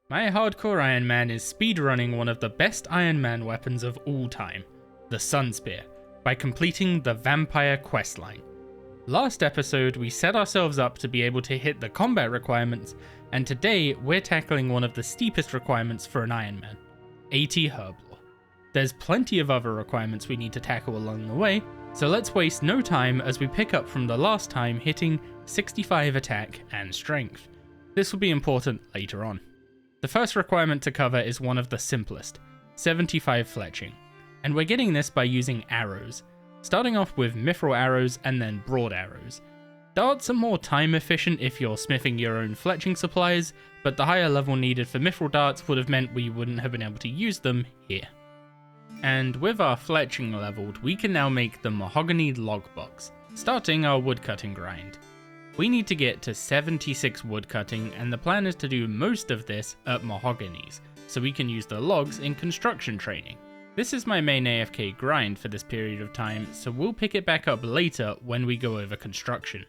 My hardcore Ironman is speedrunning one of the best Ironman weapons of all time, the sunspear, by completing the vampire questline. Last episode we set ourselves up to be able to hit the combat requirements, and today we're tackling one of the steepest requirements for an Ironman, 80 Herblore. There's plenty of other requirements we need to tackle along the way, so let's waste no time as we pick up from the last time hitting 65 attack and strength. This will be important later on. The first requirement to cover is one of the simplest, 75 fletching, and we're getting this by using arrows, starting off with mithril arrows and then broad arrows. Darts are more time efficient if you're smithing your own fletching supplies, but the higher level needed for mithril darts would have meant we wouldn't have been able to use them here. And with our fletching leveled, we can now make the mahogany log box, starting our woodcutting grind. We need to get to 76 woodcutting, and the plan is to do most of this at mahogany's, so we can use the logs in construction training. This is my main AFK grind for this period of time, so we'll pick it back up later when we go over construction.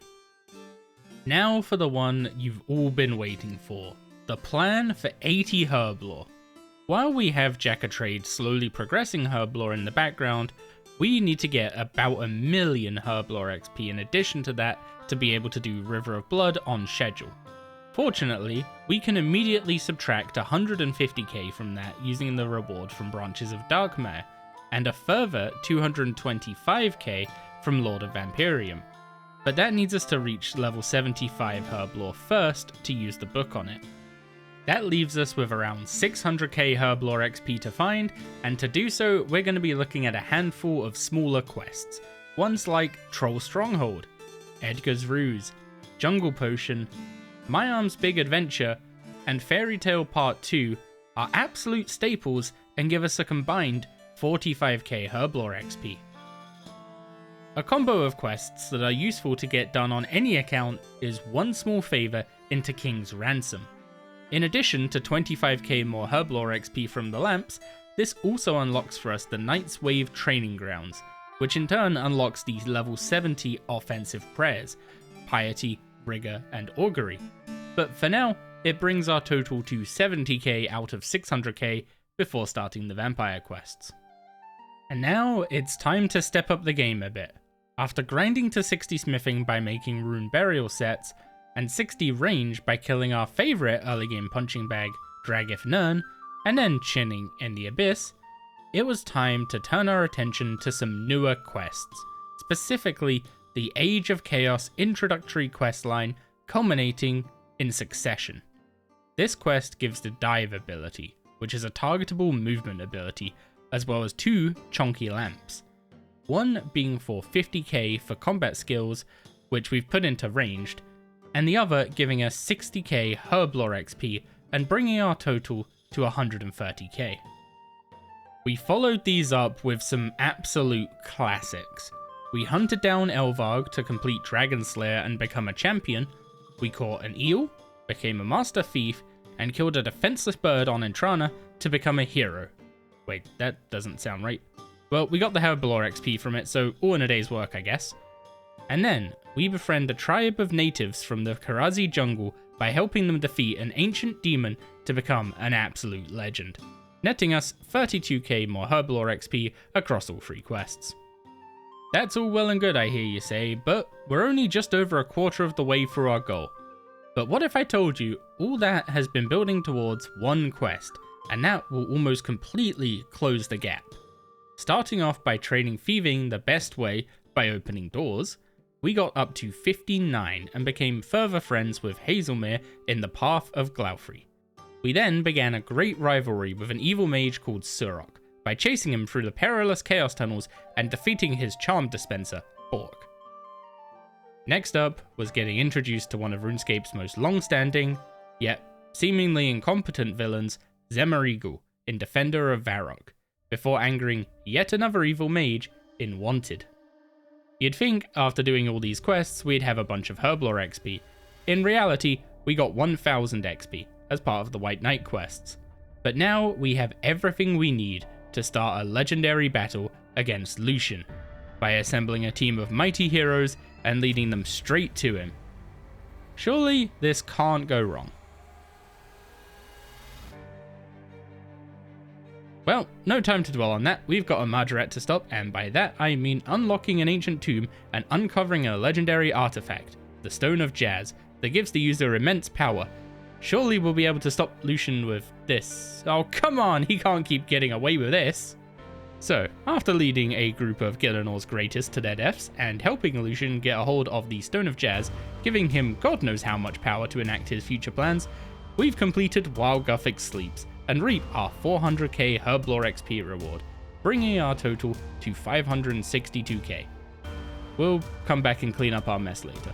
Now for the one you've all been waiting for, the plan for 80 Herblore. While we have Jack-a-Trade slowly progressing Herblore in the background, we need to get about 1 million Herblore XP in addition to that to be able to do River of Blood on schedule. Fortunately, we can immediately subtract 150k from that using the reward from Branches of Darkmare, and a further 225k from Lord of Vampirism. But that needs us to reach level 75 Herblore first to use the book on it. That leaves us with around 600k Herblore XP to find, and to do so we're going to be looking at a handful of smaller quests, ones like Troll Stronghold, Edgar's Ruse, Jungle Potion, My Arm's Big Adventure, and Fairy Tale Part 2 are absolute staples and give us a combined 45k Herblore XP. A combo of quests that are useful to get done on any account is One Small Favour into King's Ransom. In addition to 25k more Herblore XP from the lamps, this also unlocks for us the Knight's Wave Training Grounds, which in turn unlocks these level 70 offensive prayers, Piety, Rigor, and Augury. But for now, it brings our total to 70k out of 600k before starting the vampire quests. And now it's time to step up the game a bit. After grinding to 60 smithing by making rune burial sets, and 60 range by killing our favourite early game punching bag, Dragith Nern, and then chinning in the Abyss, it was time to turn our attention to some newer quests, specifically the Age of Chaos introductory questline culminating in Succession. This quest gives the Dive ability, which is a targetable movement ability, as well as 2 chonky lamps. One being for 50k for combat skills, which we've put into ranged, and the other giving us 60k Herblore XP and bringing our total to 130k. We followed these up with some absolute classics. We hunted down Elvarg to complete Dragon Slayer and become a champion, we caught an eel, became a master thief, and killed a defenseless bird on Entrana to become a hero. Wait, that doesn't sound right. Well, we got the Herblore XP from it, so all in a day's work, I guess. And then, we befriend a tribe of natives from the Karazi jungle by helping them defeat an ancient demon to become an absolute legend, netting us 32k more Herblore XP across all 3 quests. That's all well and good, I hear you say, but we're only just over a quarter of the way through our goal. But what if I told you all that has been building towards one quest, and that will almost completely close the gap? Starting off by trading Thieving the best way by opening doors, we got up to 59 and became further friends with Hazelmere in the Path of Glaufrey. We then began a great rivalry with an evil mage called Surok by chasing him through the perilous chaos tunnels and defeating his charm dispenser, Bork. Next up was getting introduced to one of RuneScape's most long-standing, yet seemingly incompetent villains, Zemarigal in Defender of Varrock, before angering yet another evil mage in Wanted. You'd think after doing all these quests we'd have a bunch of Herblore XP. In reality, we got 1000 XP as part of the White Knight quests. But now we have everything we need to start a legendary battle against Lucian, by assembling a team of mighty heroes and leading them straight to him. Surely this can't go wrong. Well, no time to dwell on that, we've got a Margaret to stop, and by that I mean unlocking an ancient tomb and uncovering a legendary artifact, the Stone of Jazz, that gives the user immense power. Surely we'll be able to stop Lucian with this. Oh come on, he can't keep getting away with this. So, after leading a group of Gillenor's greatest to their deaths, and helping Lucian get a hold of the Stone of Jazz, giving him God knows how much power to enact his future plans, we've completed While Guthic Sleeps, and reap our 400k Herblore XP reward, bringing our total to 562k. We'll come back and clean up our mess later.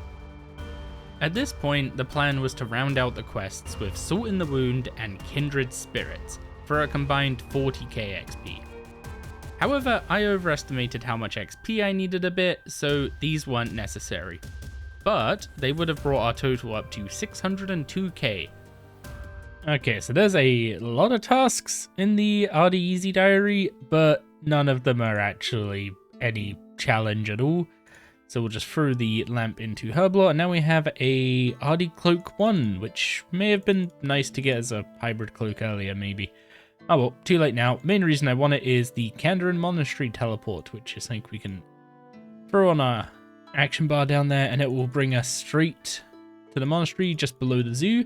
At this point, the plan was to round out the quests with Salt in the Wound and Kindred Spirits, for a combined 40k XP. However, I overestimated how much XP I needed a bit, so these weren't necessary. But they would have brought our total up to 602k. Okay, so there's a lot of tasks in the RD Easy Diary, but none of them are actually any challenge at all. So we'll just throw the lamp into Herblore, and now we have a RD Cloak 1, which may have been nice to get as a hybrid cloak earlier, maybe. Oh well, too late now. Main reason I want it is the Kandarin Monastery teleport, which is like we can throw on our action bar down there, and it will bring us straight to the monastery just below the zoo,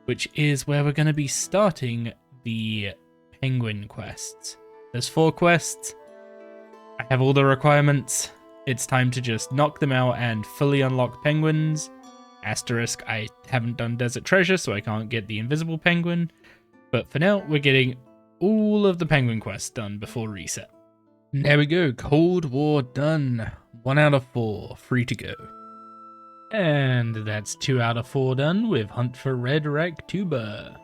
which is where we're going to be starting the penguin quests. There's 4 quests. I have all the requirements. It's time to just knock them out and fully unlock penguins. Asterisk, I haven't done Desert Treasure, so I can't get the invisible penguin. But for now, we're getting all of the penguin quests done before reset. There we go, Cold War done. 1 out of 4, free to go. And that's 2 out of 4 done with Hunt for Red Ragtuber.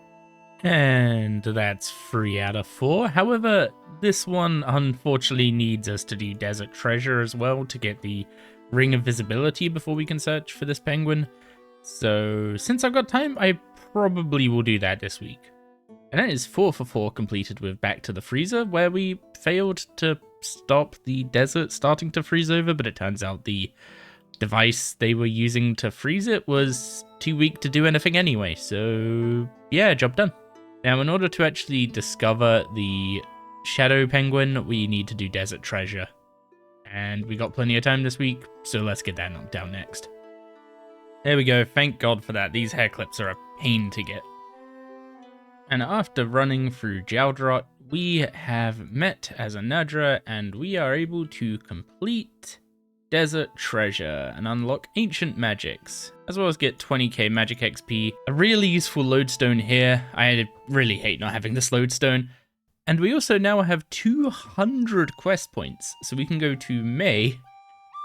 And that's 3 out of 4. However, this one unfortunately needs us to do Desert Treasure as well to get the Ring of Visibility before we can search for this penguin. So since I've got time, I probably will do that this week. And that is 4 for 4 completed with Back to the Freezer, where we failed to stop the desert starting to freeze over, but it turns out the device they were using to freeze it was too weak to do anything anyway, so yeah, job done. Now, in order to actually discover the Shadow Penguin, we need to do Desert Treasure. And we got plenty of time this week, so let's get that knocked down next. There we go, thank God for that. These hair clips are a pain to get. And after running through Jaldrot, we have met as a Nadra, and we are able to complete Desert Treasure and unlock Ancient Magics, as well as get 20k Magic XP, a really useful lodestone here. I really hate not having this lodestone. And we also now have 200 quest points, so we can go to May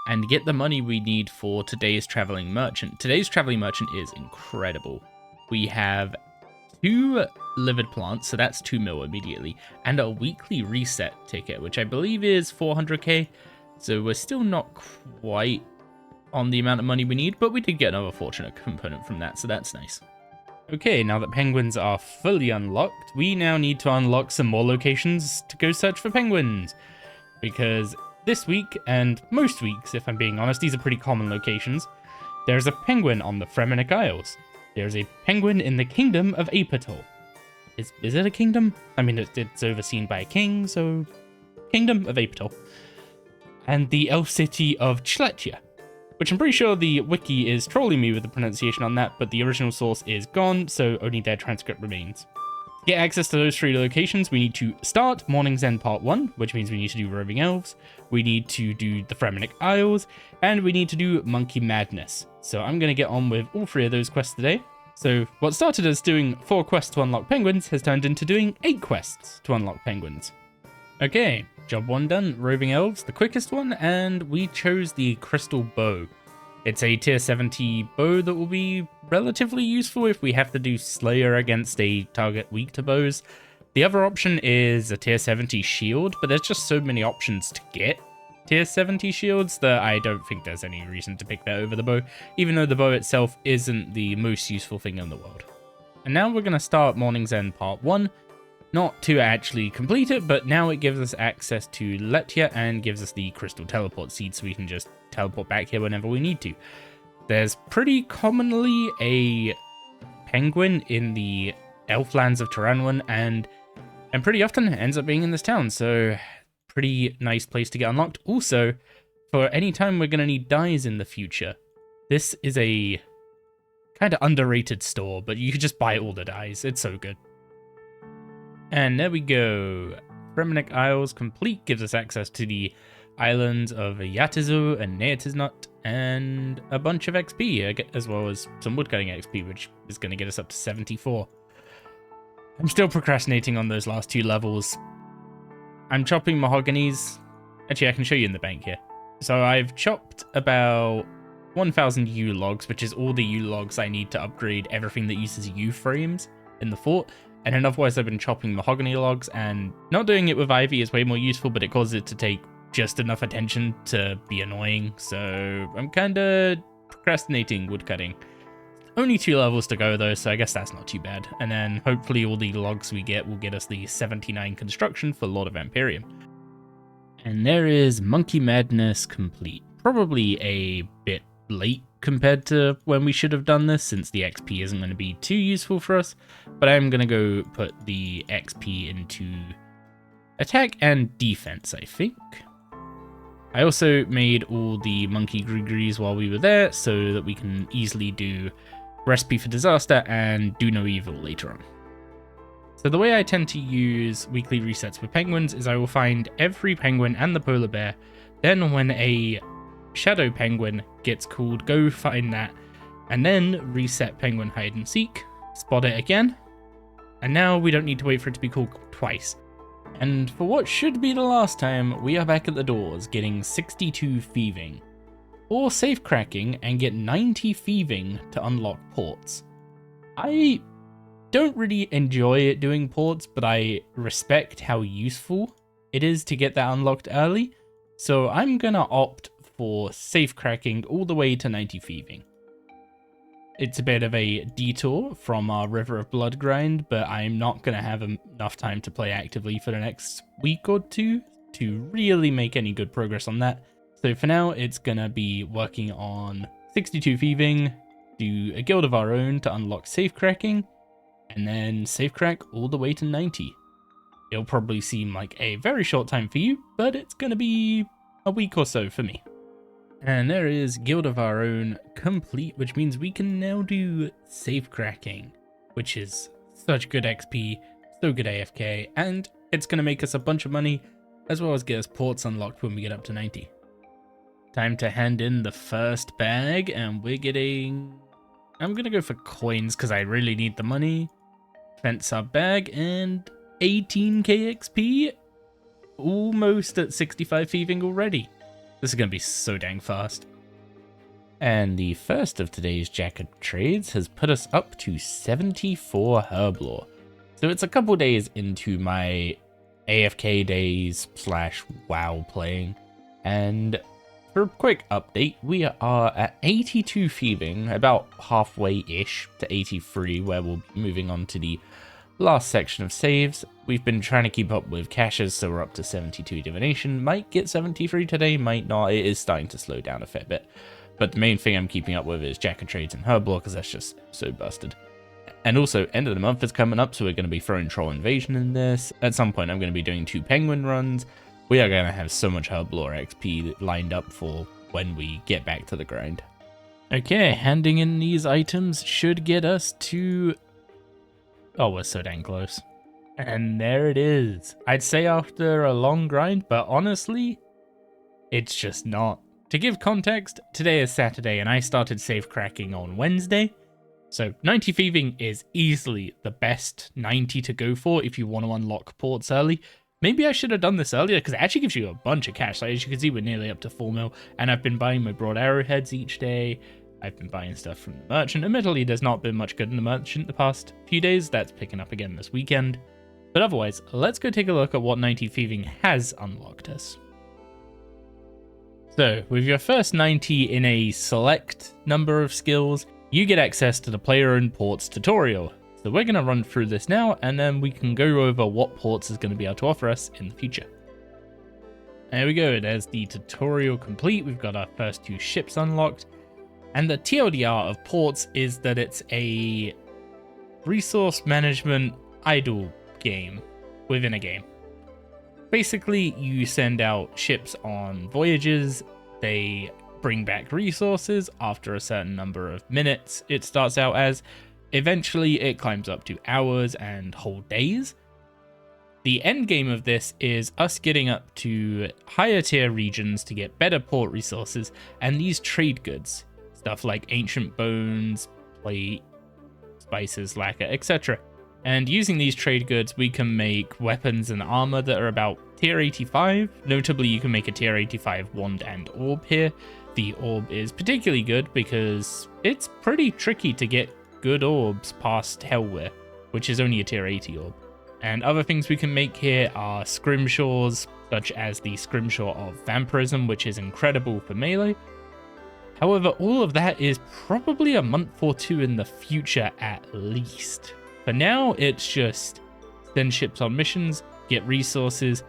and get the money we need for today's Traveling Merchant. Today's Traveling Merchant is incredible. We have 2 livid plants, so that's 2 mil immediately, and a weekly reset ticket, which I believe is 400k. So we're still not quite on the amount of money we need, but we did get another fortunate component from that, so that's nice. Okay, now that penguins are fully unlocked, we now need to unlock some more locations to go search for penguins. Because this week, and most weeks if I'm being honest, these are pretty common locations. There's a penguin on the Fremenic Isles. There's a penguin in the Kingdom of Apatol. Is it a kingdom? I mean, it's overseen by a king, so Kingdom of Apatol. And the elf city of Chletia, which I'm pretty sure the wiki is trolling me with the pronunciation on that, but the original source is gone, so only their transcript remains. To get access to those 3 locations, we need to start Morning's End Part 1, which means we need to do Roving Elves, we need to do the Fremenic Isles, and we need to do Monkey Madness. So I'm going to get on with all 3 of those quests today. So what started as doing 4 quests to unlock penguins has turned into doing 8 quests to unlock penguins. Okay, job 1 done, Roving Elves, the quickest one, and we chose the Crystal Bow. It's a tier 70 bow that will be relatively useful if we have to do Slayer against a target weak to bows. The other option is a tier 70 shield, but there's just so many options to get tier 70 shields that I don't think there's any reason to pick that over the bow, even though the bow itself isn't the most useful thing in the world. And now we're going to start Morning's End Part 1. Not to actually complete it, but now it gives us access to Letia and gives us the crystal teleport seed, so we can just teleport back here whenever we need to. There's pretty commonly a penguin in the Elflands of Tyranwen, and And pretty often it ends up being in this town, so pretty nice place to get unlocked. Also, for any time we're going to need dyes in the future, this is a kind of underrated store, but you can just buy all the dyes. It's so good. And there we go. Fremenic Isles complete gives us access to the islands of Yatizu and Neatiznut and a bunch of XP, as well as some woodcutting XP, which is going to get us up to 74. I'm still procrastinating on those last 2 levels. I'm chopping mahoganies. Actually, I can show you in the bank here. So I've chopped about 1,000 U logs, which is all the U logs I need to upgrade everything that uses U frames in the fort. And then otherwise I've been chopping mahogany logs, and not doing it with ivy is way more useful, but it causes it to take just enough attention to be annoying. So I'm kind of procrastinating woodcutting. Only 2 levels to go though, so I guess that's not too bad. And then hopefully all the logs we get will get us the 79 construction for Lord of Vampirium. And there is Monkey Madness complete. Probably a bit late compared to when we should have done this, since the XP isn't going to be too useful for us. But I'm going to go put the XP into attack and defense, I think. I also made all the monkey grigris while we were there, so that we can easily do Recipe for Disaster and Do No Evil later on. So the way I tend to use weekly resets with penguins is I will find every penguin and the polar bear, then when a shadow penguin gets called, go find that, and then reset penguin hide and seek, spot it again, and now we don't need to wait for it to be called twice. And for what should be the last time, we are back at the doors getting 62 thieving, or safe cracking and get 90 thieving to unlock ports. I don't really enjoy doing ports, but I respect how useful it is to get that unlocked early, so I'm gonna opt for safe cracking all the way to 90 thieving. It's a bit of a detour from our River of Blood grind, but I'm not going to have enough time to play actively for the next week or 2 to really make any good progress on that. So for now, it's going to be working on 62 thieving, do a guild of our own to unlock safe cracking, and then safe crack all the way to 90. It'll probably seem like a very short time for you, but it's going to be a week or so for me. And there is Guild of Our Own complete, which means we can now do safe cracking, which is such good XP, so good AFK, and it's going to make us a bunch of money, as well as get us ports unlocked when we get up to 90. Time to hand in the first bag, and we're getting... I'm going to go for coins, because I really need the money. Fence our bag, and 18k XP, almost at 65 thieving already. This is going to be so dang fast. And the first of today's Jack of Trades has put us up to 74 Herblore. So it's a couple days into my AFK days / WoW playing. And for a quick update, we are at 82 thieving, about halfway-ish to 83, where we'll be moving on to the last section of saves. We've been trying to keep up with caches, so we're up to 72 divination. Might get 73 today, might not. It is starting to slow down a fair bit. But the main thing I'm keeping up with is Jack of Trades and Herblore, because that's just so busted. And also, end of the month is coming up, so we're going to be throwing Troll Invasion in this. At some point, I'm going to be doing 2 penguin runs. We are going to have so much Herblore XP lined up for when we get back to the grind. Okay, handing in these items should get us to... Oh, we're so dang close. And there it is. I'd say after a long grind, but honestly, it's just not. To give context, today is Saturday and I started safe cracking on Wednesday. So 90 thieving is easily the best 90 to go for if you want to unlock ports early. Maybe I should have done this earlier, because it actually gives you a bunch of cash. Like, as you can see, we're nearly up to 4 mil, and I've been buying my broad arrowheads each day. I've been buying stuff from the merchant. Admittedly, there's not been much good in the merchant the past few days. That's picking up again this weekend. But otherwise, let's go take a look at what 90 thieving has unlocked us. So, with your first 90 in a select number of skills, you get access to the player-owned ports tutorial. So we're going to run through this now, and then we can go over what ports is going to be able to offer us in the future. There we go, there's the tutorial complete. We've got our first 2 ships unlocked. And the TLDR of ports is that it's a resource management idle game, within a game. Basically, you send out ships on voyages, they bring back resources after a certain number of minutes, it starts out as. Eventually, it climbs up to hours and whole days. The end game of this is us getting up to higher tier regions to get better port resources and these trade goods. Stuff like ancient bones, plate, spices, lacquer, etc. And using these trade goods, we can make weapons and armor that are about tier 85. Notably, you can make a tier 85 wand and orb here. The orb is particularly good because it's pretty tricky to get good orbs past Hellware, which is only a tier 80 orb. And other things we can make here are scrimshaws, such as the scrimshaw of Vampirism, which is incredible for melee. However, all of that is probably a month or two in the future at least. For now, it's just send ships on missions, get resources,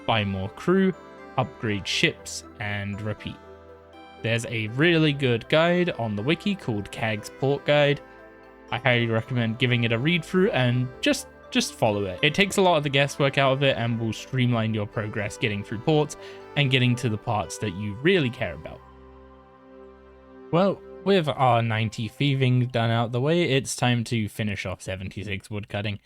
buy more crew, upgrade ships, and repeat. There's a really good guide on the wiki called Kag's Port Guide. I highly recommend giving it a read through and just follow it. It takes a lot of the guesswork out of it and will streamline your progress getting through ports and getting to the parts that you really care about. Well, with our 90 thieving done out the way, it's time to finish off 76 woodcutting.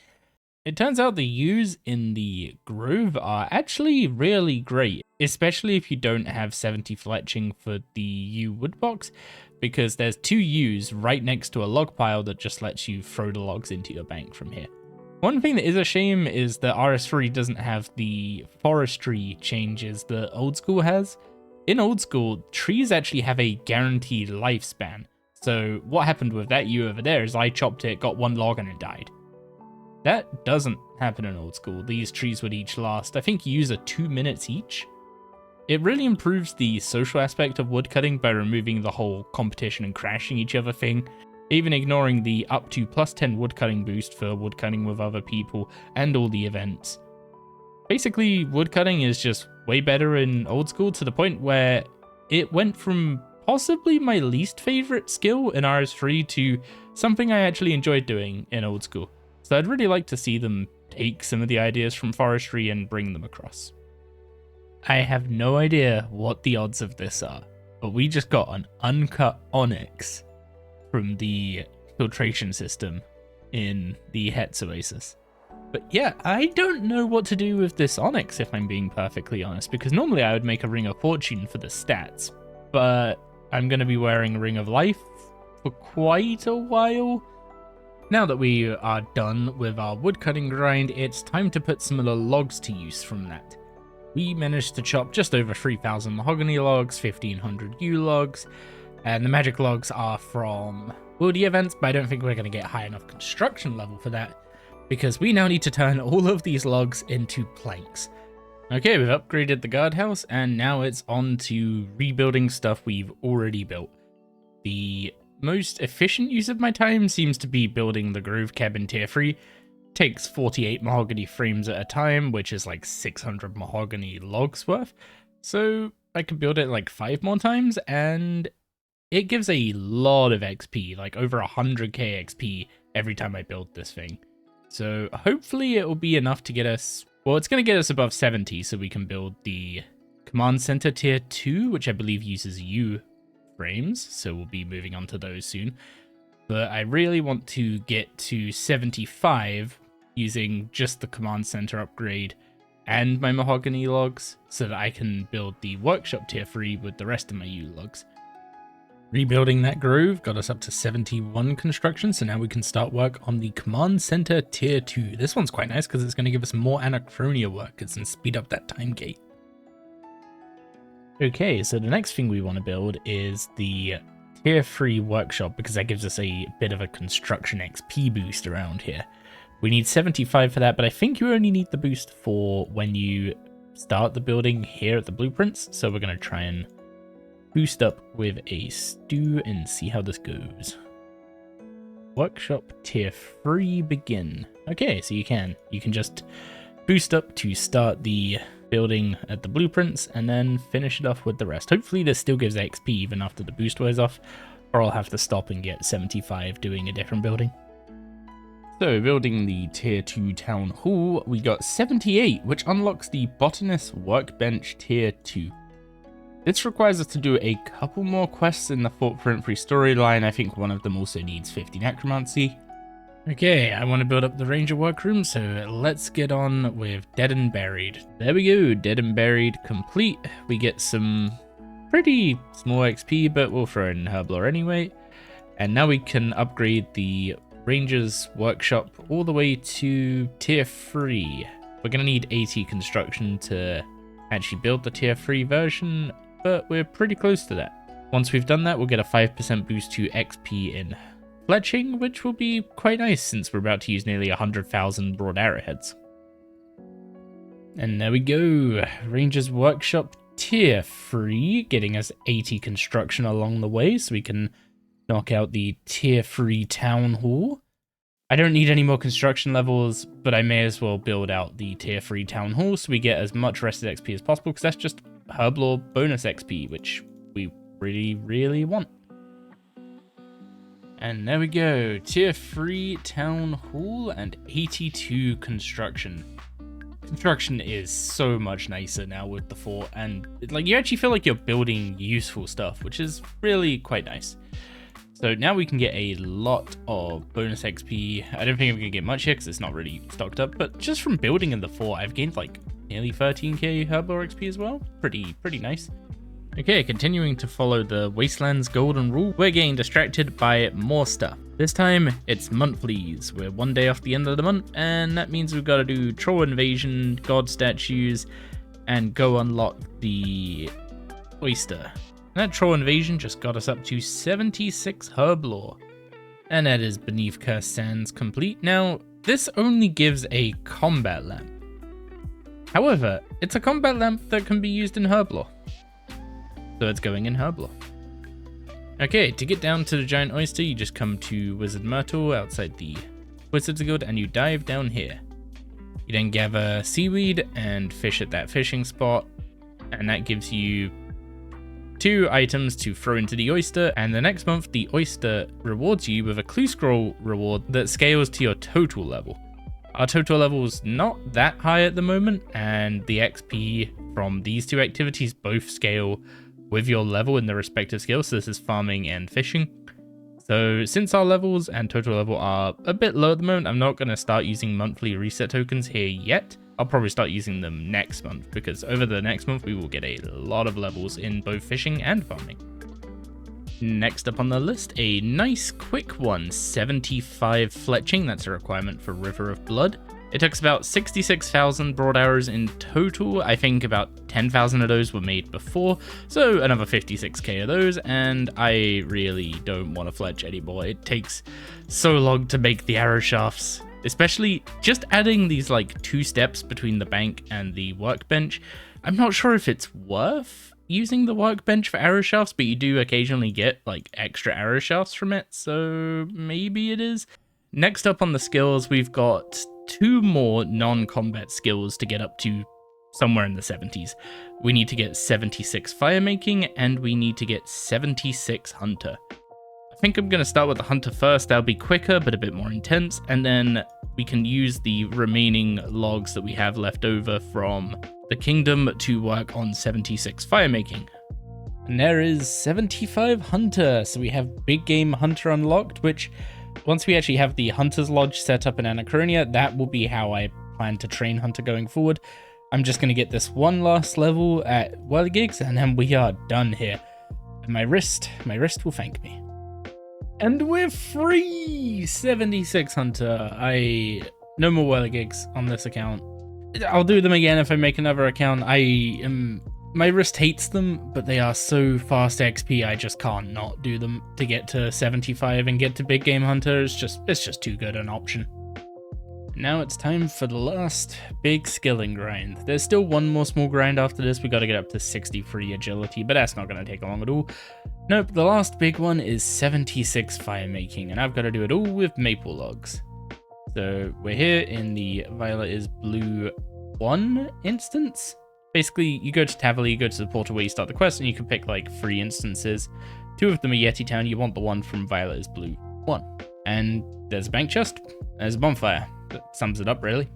It turns out the U's in the Grove are actually really great, especially if you don't have 70 fletching for the U wood box, because there's 2 U's right next to a log pile that just lets you throw the logs into your bank from here. One thing that is a shame is that RS3 doesn't have the forestry changes that Old School has. In Old School, trees actually have a guaranteed lifespan. So what happened with that U over there is I chopped it, got 1 log and it died. That doesn't happen in Old School. These trees would each last, I think, U's are 2 minutes each. It really improves the social aspect of woodcutting by removing the whole competition and crashing each other thing, even ignoring the up to +10 woodcutting boost for woodcutting with other people and all the events. Basically, woodcutting is just way better in Old School to the point where it went from possibly my least favorite skill in RS3 to something I actually enjoyed doing in Old School. So I'd really like to see them take some of the ideas from forestry and bring them across. I have no idea what the odds of this are, but we just got an uncut onyx from the filtration system in the Hetz Oasis. But yeah, I don't know what to do with this onyx if I'm being perfectly honest, because normally I would make a Ring of Fortune for the stats, but I'm going to be wearing Ring of Life for quite a while. Now that we are done with our woodcutting grind, it's time to put some of the logs to use from that. We managed to chop just over 3,000 mahogany logs, 1,500 yew logs, and the magic logs are from Wildy events, but I don't think we're going to get high enough construction level for that, because we now need to turn all of these logs into planks. Okay, we've upgraded the guardhouse, and now it's on to rebuilding stuff we've already built. The most efficient use of my time seems to be building the Grove Cabin Tier 3. Takes 48 mahogany frames at a time, which is like 600 mahogany logs worth. So I can build it like 5 more times, and it gives a lot of XP, like over 100k XP every time I build this thing. So hopefully it will be enough to get us, well, it's going to get us above 70 so we can build the Command Center Tier 2, which I believe uses U frames, so we'll be moving on to those soon. But I really want to get to 75 using just the Command Center upgrade and my mahogany logs so that I can build the Workshop Tier 3 with the rest of my U logs. Rebuilding that Grove got us up to 71 construction, so now we can start work on the Command Center Tier 2. This one's quite nice because it's going to give us more Anachronia workers and speed up that time gate. Okay, so the next thing we want to build is the Tier 3 workshop, because that gives us a bit of a construction XP boost around here. We need 75 for that, but I think you only need the boost for when you start the building here at the blueprints, so we're going to try and boost up with a stew and see how this goes. Workshop Tier 3 begin. Okay, so you can just boost up to start the building at the blueprints and then finish it off with the rest. Hopefully this still gives XP even after the boost wears off, or I'll have to stop and get 75 doing a different building. So, building the Tier 2 Town Hall, we got 78, which unlocks the Botanist Workbench Tier 2. This requires us to do a couple more quests in the Footprint-free storyline. I think one of them also needs 50 Necromancy. Okay, I want to build up the Ranger workroom, so let's get on with Dead and Buried. There we go, Dead and Buried complete. We get some pretty small XP, but we'll throw in Herblore anyway. And now we can upgrade the Ranger's Workshop all the way to Tier 3. We're going to need 80 construction to actually build the Tier 3 version, but we're pretty close to that. Once we've done that, we'll get a 5% boost to XP in Fletching, which will be quite nice since we're about to use nearly 100,000 broad arrowheads. And there we go, Ranger's Workshop Tier 3, getting us 80 construction along the way, so we can knock out the Tier 3 Town Hall. I don't need any more construction levels, but I may as well build out the Tier 3 Town Hall so we get as much rested XP as possible, because that's just Herblore bonus XP, which we really, really want. And there we go, Tier 3 Town Hall and 82 construction. Construction is so much nicer now with the fort, and like you actually feel like you're building useful stuff, which is really quite nice. So now we can get a lot of bonus XP. I don't think I'm going to get much here because it's not really stocked up, but just from building in the fort, I've gained like nearly 13k Herblore XP as well. Pretty nice. Okay, continuing to follow the Wasteland's golden rule, we're getting distracted by more stuff. This time, it's monthlies. We're one day off the end of the month, and that means we've got to do Troll Invasion, God Statues, and go unlock the Oyster. That Troll Invasion just got us up to 76 Herblore. And that is Beneath Cursed Sands complete. Now, this only gives a combat lamp. However, it's a combat lamp that can be used in Herblore. So it's going in Herblore. Okay, to get down to the Giant Oyster, you just come to Wizard Myrtle outside the Wizard's Guild and you dive down here. You then gather seaweed and fish at that fishing spot, and that gives you 2 items to throw into the oyster, and the next month the oyster rewards you with a clue scroll reward that scales to your total level. Our total level is not that high at the moment, and the XP from these 2 activities both scale with your level in the respective skills. So this is farming and fishing. So since our levels and total level are a bit low at the moment, I'm not going to start using monthly reset tokens here yet. I'll probably start using them next month, because over the next month we will get a lot of levels in both fishing and farming. Next up on the list, a nice quick one, 75 Fletching. That's a requirement for River of Blood. It took about 66,000 broad arrows in total. I think about 10,000 of those were made before, so another 56k of those, and I really don't want to fletch anymore. It takes so long to make the arrow shafts. Especially just adding these like 2 steps between the bank and the workbench. I'm not sure if it's worth using the workbench for arrow shafts, but you do occasionally get like extra arrow shafts from it, so maybe it is. Next up on the skills, we've got 2 more non-combat skills to get up to somewhere in the 70s. We need to get 76 firemaking, and we need to get 76 hunter. I think I'm going to start with the hunter first. That'll be quicker, but a bit more intense. And then we can use the remaining logs that we have left over from the kingdom to work on 76 firemaking. And there is 75 hunter. So we have big game hunter unlocked, which once we actually have the hunter's lodge set up in Anachronia, that will be how I plan to train hunter going forward. I'm just going to get this one last level at Whirligigs, and then we are done here. And my wrist will thank me. And we're free! 76 hunter. No more Whirligigs on this account. I'll do them again if I make another account. My wrist hates them, but they are so fast XP, I just can't not do them to get to 75 and get to big game hunter. It's just too good an option. Now it's time for the last big skilling grind. There's still one more small grind after this. We got to get up to 63 agility, but that's not going to take long at all. Nope, the last big one is 76 firemaking, and I've got to do it all with maple logs. So we're here in the Violet is Blue 1 instance. Basically, you go to Tavali, you go to the portal where you start the quest, and you can pick like 3 instances. 2 of them are Yeti Town. You want the one from Violet is Blue 1. And there's a bank chest. There's a bonfire. That sums it up, really.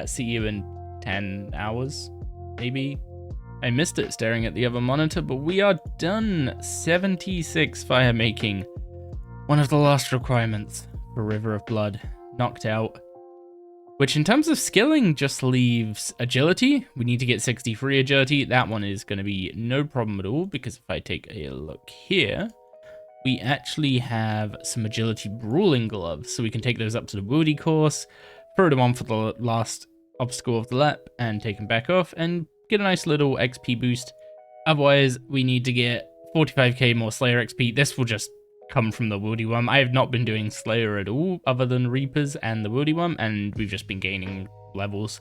See you in 10 hours, maybe. I missed it staring at the other monitor, but we are done. 76 fire making. One of the last requirements for River of Blood. Knocked out. Which in terms of skilling just leaves agility. We need to get 63 agility. That one is going to be no problem at all, because if I take a look here, we actually have some agility brawling gloves, so we can take those up to the Woody course, throw them on for the last obstacle of the lap, and take them back off, and get a nice little XP boost. Otherwise, we need to get 45k more Slayer XP. This will just come from the Woody one. I have not been doing Slayer at all, other than Reapers and the Woody one, and we've just been gaining levels.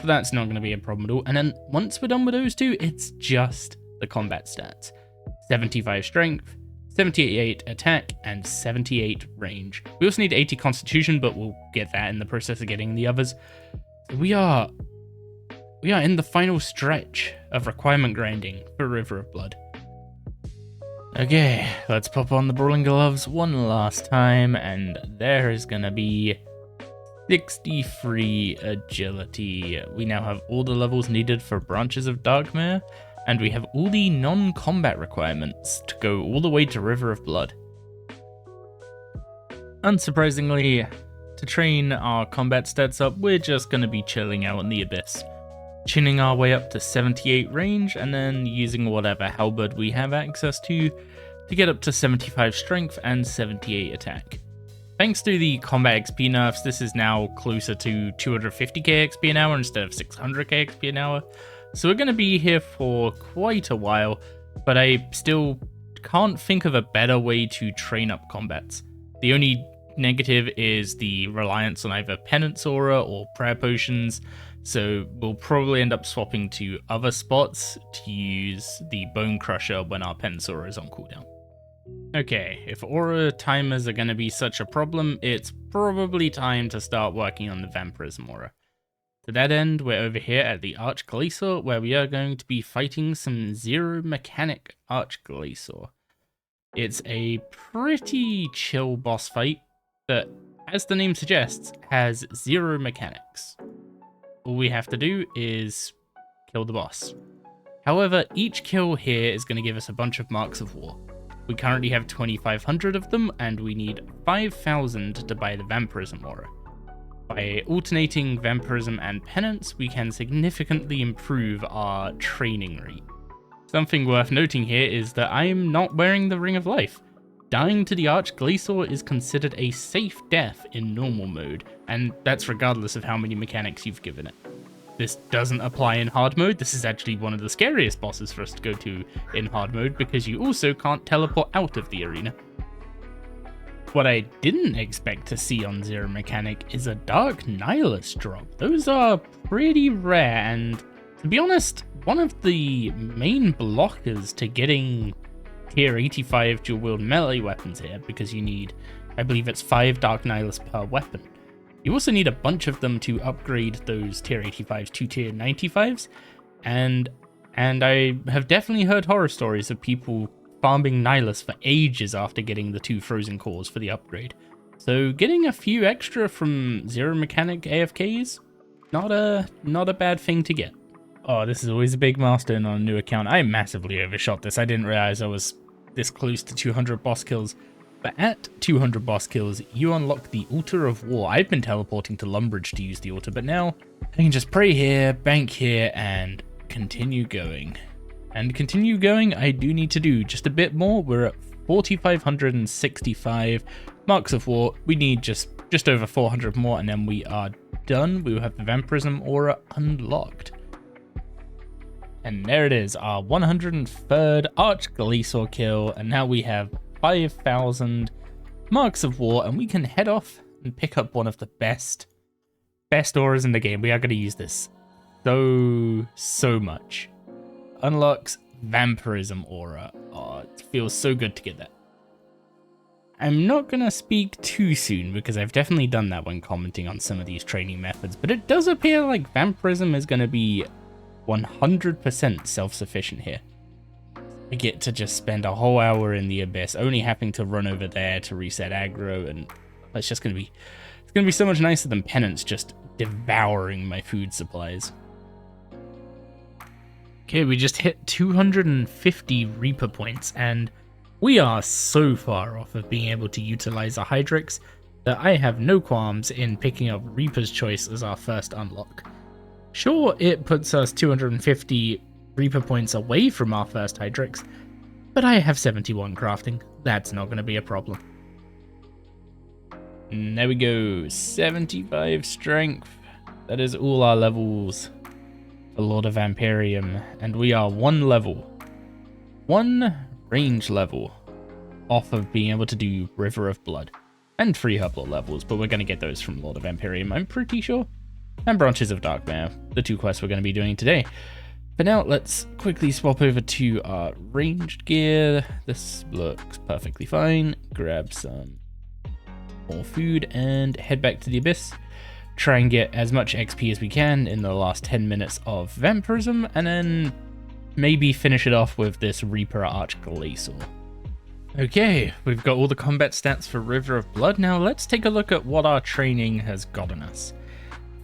So that's not going to be a problem at all. And then once we're done with those two, it's just the combat stats. 75 strength, 78 attack, and 78 range. We also need 80 constitution, but we'll get that in the process of getting the others. So we are in the final stretch of requirement grinding for River of Blood. Okay, let's pop on the brawling gloves one last time, and there is gonna be 63 agility. We now have all the levels needed for Branches of Darkmare, and we have all the non-combat requirements to go all the way to River of Blood. Unsurprisingly, to train our combat stats up, we're just gonna be chilling out in the Abyss. Chinning our way up to 78 range, and then using whatever halberd we have access to get up to 75 strength and 78 attack. Thanks to the combat XP nerfs, this is now closer to 250k XP an hour instead of 600k XP an hour. So we're going to be here for quite a while, but I still can't think of a better way to train up combats. The only negative is the reliance on either Penance Aura or Prayer Potions, so we'll probably end up swapping to other spots to use the Bone Crusher when our Penance Aura is on cooldown. Okay, if Aura timers are going to be such a problem, it's probably time to start working on the Vampirism Aura. To that end, we're over here at the Archglacior, where we are going to be fighting some Zero Mechanic Archglacior. It's a pretty chill boss fight that, as the name suggests, has zero mechanics. All we have to do is kill the boss. However, each kill here is going to give us a bunch of marks of war. We currently have 2,500 of them, and we need 5,000 to buy the Vampirism Aura. By alternating Vampirism and Penance, we can significantly improve our training rate. Something worth noting here is that I am not wearing the Ring of Life. Dying to the Archglacior is considered a safe death in normal mode, and that's regardless of how many mechanics you've given it. This doesn't apply in hard mode. This is actually one of the scariest bosses for us to go to in hard mode, because you also can't teleport out of the arena. What I didn't expect to see on Zero Mechanic is a Dark Nihilus drop. Those are pretty rare, and to be honest, one of the main blockers to getting tier 85 dual wield melee weapons here, because you need, I believe it's 5 Dark Nihilus per weapon. You also need a bunch of them to upgrade those tier 85s to tier 95s, and I have definitely heard horror stories of people farming Nihilus for ages after getting the 2 frozen cores for the upgrade. So getting a few extra from Zero Mechanic AFKs, not a bad thing to get. Oh, this is always a big milestone on a new account. I massively overshot this. I didn't realize I was this close to 200 boss kills. But at 200 boss kills, you unlock the Altar of War. I've been teleporting to Lumbridge to use the altar, but now I can just pray here, bank here, and continue going. And continue going, I do need to do just a bit more. We're at 4,565 marks of war. We need just over 400 more, and then we are done. We will have the Vampirism Aura unlocked. And there it is, our 103rd Archglacior kill, and now we have 5,000 marks of war, and we can head off and pick up one of the best auras in the game. We are going to use this so much. Unlocks Vampirism Aura. Oh, it feels so good to get that. I'm not going to speak too soon, because I've definitely done that when commenting on some of these training methods, but it does appear like Vampirism is going to be 100% self-sufficient here. I get to just spend a whole hour in the Abyss, only having to run over there to reset aggro, and it's just gonna be so much nicer than Penance just devouring my food supplies. Okay, we just hit 250 Reaper points, and we are so far off of being able to utilize a Hydrix that I have no qualms in picking up Reaper's Choice as our first unlock. Sure, it puts us 250 Reaper points away from our first Hydrix, but I have 71 crafting. That's not going to be a problem. And there we go, 75 strength. That is all our levels for Lord of Vampirism, and we are one range level off of being able to do River of Blood and 3 Herblore levels, but we're going to get those from Lord of Vampirism, I'm pretty sure. And Branches of Darkmare, the 2 quests we're going to be doing today. But now let's quickly swap over to our ranged gear. This looks perfectly fine. Grab some more food and head back to the Abyss. Try and get as much XP as we can in the last 10 minutes of Vampirism, and then maybe finish it off with this Reaper Archglacier. Okay, we've got all the combat stats for River of Blood. Now let's take a look at what our training has gotten us.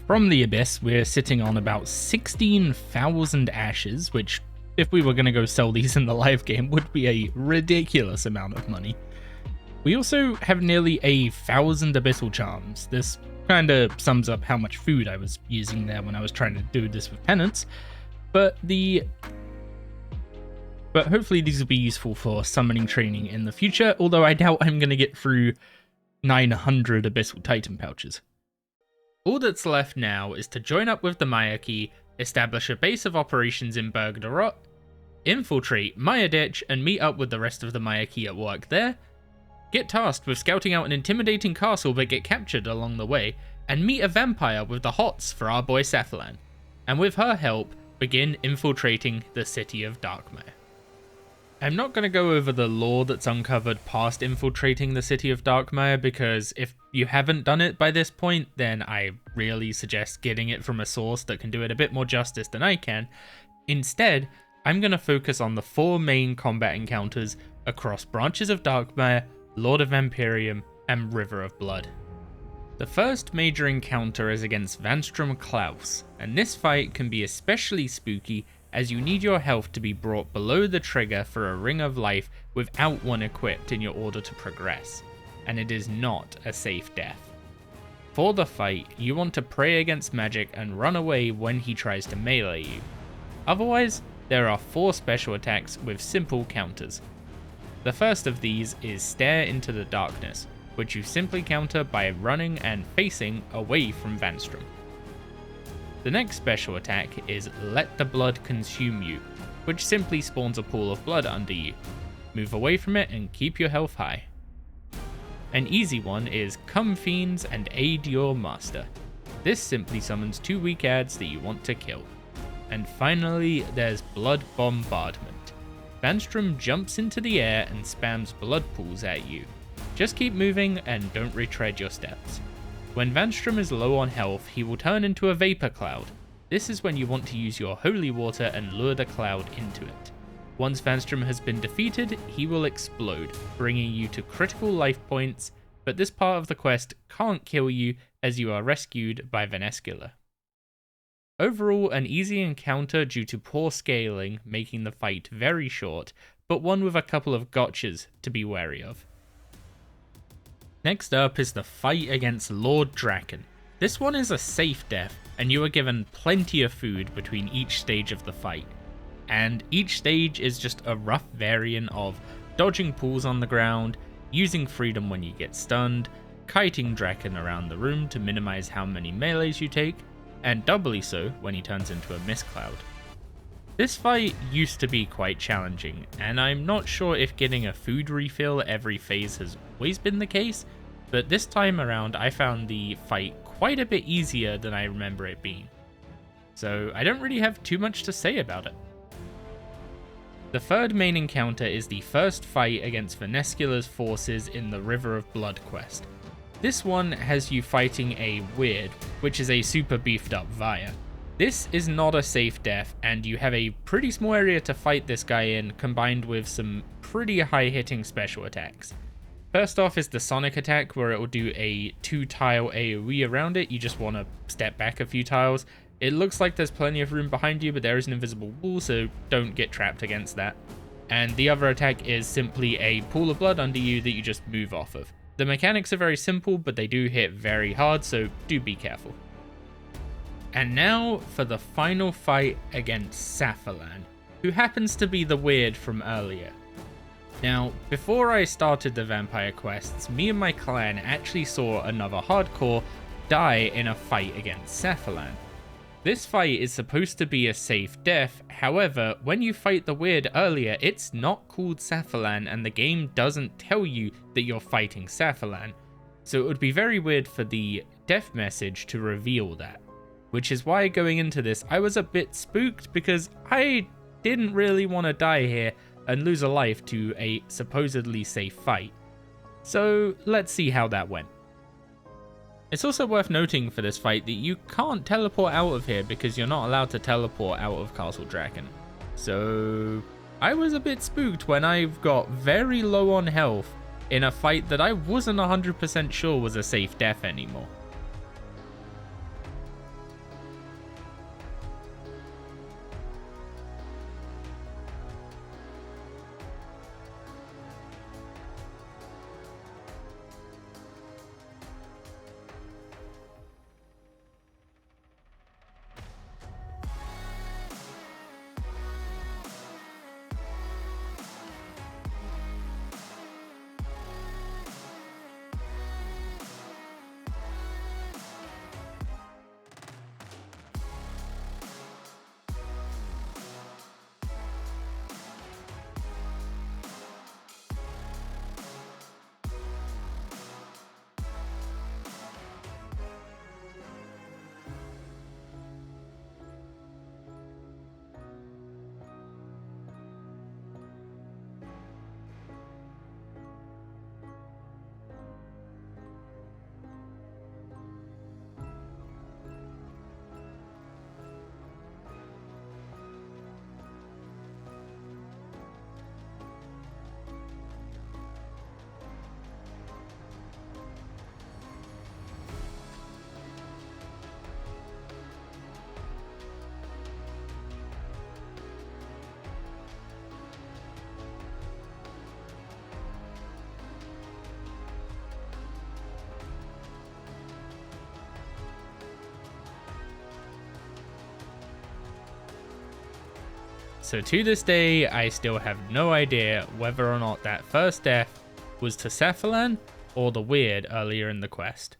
From the Abyss, we're sitting on about 16,000 ashes, which, if we were going to go sell these in the live game, would be a ridiculous amount of money. We also have nearly 1,000 abyssal charms. This kind of sums up how much food I was using there when I was trying to do this with Penance, but hopefully these will be useful for summoning training in the future, although I doubt I'm going to get through 900 abyssal titan pouches. All that's left now is to join up with the Mayaki, establish a base of operations in Bergderot, infiltrate Maya Ditch and meet up with the rest of the Mayaki at work there, get tasked with scouting out an intimidating castle but get captured along the way, and meet a vampire with the hots for our boy Safalan, and with her help, begin infiltrating the city of Darkmare. I'm not going to go over the lore that's uncovered past infiltrating the city of Darkmire, because if you haven't done it by this point, then I really suggest getting it from a source that can do it a bit more justice than I can. Instead, I'm going to focus on the 4 main combat encounters across Branches of Darkmire, Lord of Vampirism, and River of Blood. The first major encounter is against Vanstrom Klaus, and this fight can be especially spooky as you need your health to be brought below the trigger for a Ring of Life without one equipped in your order to progress, and it is not a safe death. For the fight, you want to pray against magic and run away when he tries to melee you. Otherwise, there are 4 special attacks with simple counters. The first of these is Stare into the Darkness, which you simply counter by running and facing away from Vanstrom. The next special attack is Let the Blood Consume You, which simply spawns a pool of blood under you. Move away from it and keep your health high. An easy one is Come Fiends and Aid Your Master. This simply summons 2 weak adds that you want to kill. And finally, there's Blood Bombardment. Vanstrom jumps into the air and spams blood pools at you. Just keep moving and don't retread your steps. When Vanstrom is low on health, he will turn into a vapor cloud. This is when you want to use your holy water and lure the cloud into it. Once Vanstrom has been defeated, he will explode, bringing you to critical life points, but this part of the quest can't kill you as you are rescued by Vanescula. Overall, an easy encounter due to poor scaling, making the fight very short, but one with a couple of gotchas to be wary of. Next up is the fight against Lord Draken. This one is a safe death, and you are given plenty of food between each stage of the fight. And each stage is just a rough variant of dodging pools on the ground, using freedom when you get stunned, kiting Draken around the room to minimize how many melees you take, and doubly so when he turns into a mist cloud. This fight used to be quite challenging, and I'm not sure if getting a food refill every phase has always been the case, but this time around I found the fight quite a bit easier than I remember it being. So I don't really have too much to say about it. The third main encounter is the first fight against Vanescula's forces in the River of Blood quest. This one has you fighting a Weird, which is a super beefed up Vaya. This is not a safe death, and you have a pretty small area to fight this guy in, combined with some pretty high hitting special attacks. First off is the sonic attack, where it will do a 2-tile AoE around it. You just want to step back a few tiles. It looks like there's plenty of room behind you, but there is an invisible wall, so don't get trapped against that. And the other attack is simply a pool of blood under you that you just move off of. The mechanics are very simple, but they do hit very hard, so do be careful. And now for the final fight against Sapphilan, who happens to be the weird from earlier. Now, before I started the vampire quests, me and my clan actually saw another hardcore die in a fight against Sapphilan. This fight is supposed to be a safe death, however, when you fight the weird earlier, it's not called Sapphilan and the game doesn't tell you that you're fighting Sapphilan. So it would be very weird for the death message to reveal that. Which is why going into this, I was a bit spooked because I didn't really want to die here and lose a life to a supposedly safe fight. So let's see how that went. It's also worth noting for this fight that you can't teleport out of here because you're not allowed to teleport out of Castle Draken. So I was a bit spooked when I got very low on health in a fight that I wasn't 100% sure was a safe death anymore. So to this day, I still have no idea whether or not that first death was to Sapphilan or the weird earlier in the quest.